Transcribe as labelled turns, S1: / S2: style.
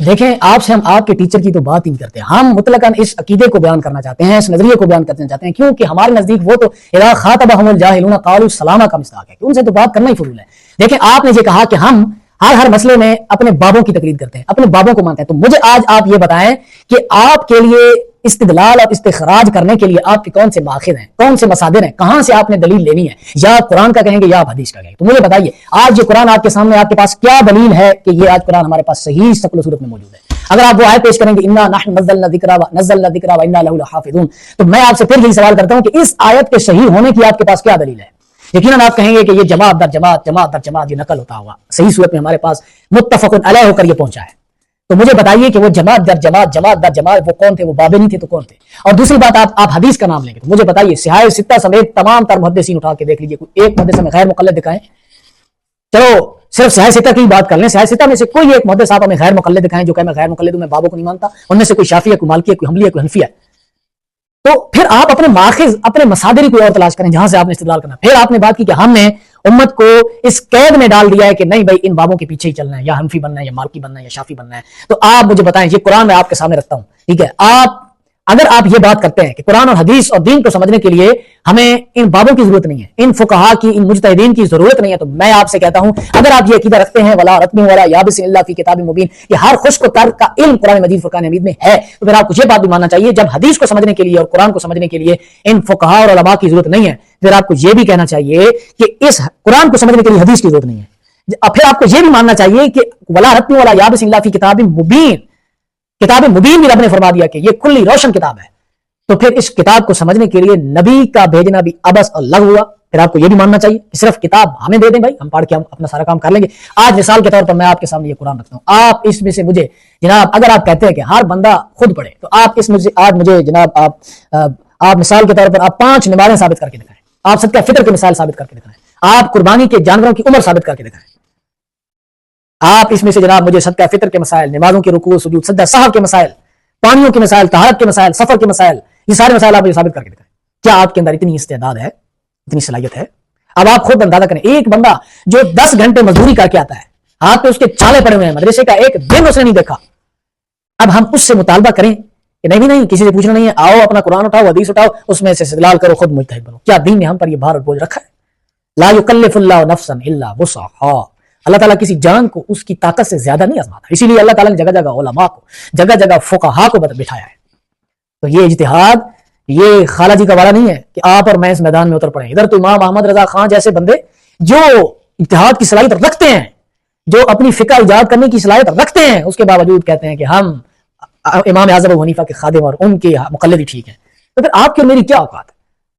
S1: دیکھیں آپ سے ہم آپ کے ٹیچر کی تو بات ہی نہیں کرتے، ہم مطلقاً اس عقیدے کو بیان کرنا چاہتے ہیں، اس نظریے کو بیان کرنا چاہتے ہیں، کیونکہ ہمارے نزدیک وہ تو اذا خاطبهم الجاهلون قالوا سلاما کا مصداق ہے کہ ان سے تو بات کرنا ہی فضول ہے۔ دیکھیں آپ نے یہ کہا کہ ہم ہر مسئلے میں اپنے بابوں کی تقلید کرتے ہیں، اپنے بابوں کو مانتے ہیں، تو مجھے آج آپ یہ بتائیں کہ آپ کے لیے استدلال اور استخراج کرنے کے لیے آپ کے کون سے ماخذ ہیں، کون سے مصادر ہیں، کہاں سے آپ نے دلیل لینی ہے، یا آپ قرآن کا کہیں گے یا آپ حدیث کا کہیں گے؟ تو مجھے بتائیے آج یہ قرآن آپ کے سامنے، آپ کے پاس کیا دلیل ہے کہ یہ آج قرآن ہمارے پاس صحیح شکل و صورت میں موجود ہے؟ اگر آپ وہ آیت پیش کریں گے انا نحن نزلنا الذکر وانا لہ لحافظون، تو میں آپ سے پھر یہی سوال کرتا ہوں کہ اس آیت کے صحیح ہونے کی آپ کے پاس کیا دلیل ہے؟ یقیناً آپ کہیں گے کہ یہ جماعت در جماعت جماعت در جماعت یہ نقل ہوتا ہوا صحیح صورت میں ہمارے پاس متفق علیہ ہو کر یہ پہنچا ہے۔ تو مجھے بتائیے کہ وہ جماعت در جماعت جماعت در جماعت وہ کون تھے؟ وہ بابے نہیں تھے تو کون تھے؟ اور دوسری بات آپ حدیث کا نام لیں گے تو مجھے بتائیے صحاح ستہ سمیت تمام تر محدثین اٹھا کے دیکھ لیجیے، کوئی ایک محدث میں غیر مقلد دکھائیں، چلو صرف صحاح ستہ کی بات کر لیں، صحاح ستہ میں سے کوئی ایک محدث آپ ہمیں غیر مقلد دکھائیں جو کہ میں غیر مقلد ہوں، میں بابوں کو نہیں مانتا، ان میں سے کوئی شافعی ہے، کوئی مالکی ہے، کوئی حنبلی ہے، کوئی حنفی ہے۔ تو پھر آپ اپنے ماخذ اپنے مصادر کوئی اور تلاش کریں جہاں سے آپ نے استدلال کرنا۔ پھر آپ نے بات کی کہ ہم نے امت کو اس قید میں ڈال دیا ہے کہ نہیں بھائی ان بابوں کے پیچھے ہی چلنا ہے، یا حنفی بننا ہے، یا مالکی بننا ہے، یا شافعی بننا ہے۔ تو آپ مجھے بتائیں، یہ قرآن میں آپ کے سامنے رکھتا ہوں، ٹھیک ہے، اگر آپ یہ بات کرتے ہیں کہ قرآن اور حدیث اور دین کو سمجھنے کے لیے ہمیں ان بابوں کی ضرورت نہیں ہے، ان فقہا کی، ان مجتہدین کی ضرورت نہیں ہے، تو میں آپ سے کہتا ہوں اگر آپ یہ عقیدہ رکھتے ہیں ولا رتب ولا یابس الا فی کتاب مبین، کہ ہر خشک و تر کا علم قرآن مجید فرقان حمید میں ہے، تو پھر آپ کو یہ بات بھی ماننا چاہیے جب حدیث کو سمجھنے کے لیے اور قرآن کو سمجھنے کے لیے ان فقہا اور علماء کی ضرورت نہیں ہے، پھر آپ کو یہ بھی کہنا چاہیے کہ اس قرآن کو سمجھنے کے لیے حدیث کی ضرورت نہیں ہے۔ پھر آپ کو یہ بھی ماننا چاہیے کہ ولا رتب ولا یابس الا فی کتاب مبین، کتاب مبین بھی رب نے فرما دیا کہ یہ کھلی روشن کتاب ہے، تو پھر اس کتاب کو سمجھنے کے لیے نبی کا بھیجنا بھی عبث اور لغو ہوا۔ پھر آپ کو یہ بھی ماننا چاہیے کہ صرف کتاب ہمیں دے دیں بھائی، ہم پڑھ کے ہم اپنا سارا کام کر لیں گے۔ آج مثال کے طور پر میں آپ کے سامنے یہ قرآن رکھتا ہوں، آپ اس میں سے مجھے جناب اگر آپ کہتے ہیں کہ ہر بندہ خود پڑھے، تو آپ اس میں سے آج مجھے جناب آپ مثال کے طور پر آپ 5 نمازیں ثابت کر کے دکھائیں، آپ صدقہ فطر کی مثال ثابت کر کے دکھائیں، آپ قربانی کے جانوروں کی عمر ثابت کر کے دکھائیں، آپ اس میں سے جناب مجھے صدقہ فطر کے مسائل، نمازوں کے رکوع سجود، سجدہ سہو کے مسائل، پانیوں کے مسائل، طہارت کے مسائل، سفر کے مسائل، یہ سارے مسائل آپ مجھے ثابت کر کے دکھائیں۔ کیا آپ کے اندر اتنی استعداد ہے، اتنی صلاحیت ہے؟ اب آپ خود اندازہ کریں، ایک بندہ جو 10 گھنٹے مزدوری کر کے آتا ہے، ہاتھ پہ اس کے چالے پڑے ہوئے ہیں، مدرسے کا ایک دن اس نے نہیں دیکھا، اب ہم اس سے مطالبہ کریں کہ نہیں کسی سے پوچھنا نہیں ہے، آؤ اپنا قرآن اٹھاؤ، حدیث اٹھاؤ، اس میں سے استدلال کرو، خود مجتہد بنو۔ کیا دین نے ہم پر یہ بھار اور بوجھ رکھا ہے؟ لا یکلف اللہ نفسا الا وسعہا، اللہ تعالیٰ کسی جان کو اس کی طاقت سے زیادہ نہیں آزماتا، اسی لیے اللہ تعالیٰ نے جگہ جگہ علماء کو، جگہ جگہ فقہا کو بٹھایا ہے۔ تو یہ اجتہاد، یہ خالہ جی کا وعدہ نہیں ہے کہ آپ اور میں اس میدان میں اتر پڑیں۔ ادھر تو امام احمد رضا خان جیسے بندے جو اجتہاد کی صلاحیت رکھتے ہیں، جو اپنی فقہ ایجاد کرنے کی صلاحیت رکھتے ہیں، اس کے باوجود کہتے ہیں کہ ہم امام اعظم ابو حنیفہ کے خادم اور ان کے مقلد ہی ٹھیک ہیں۔ تو پھر آپ کی اور میری کیا اوقات ہے؟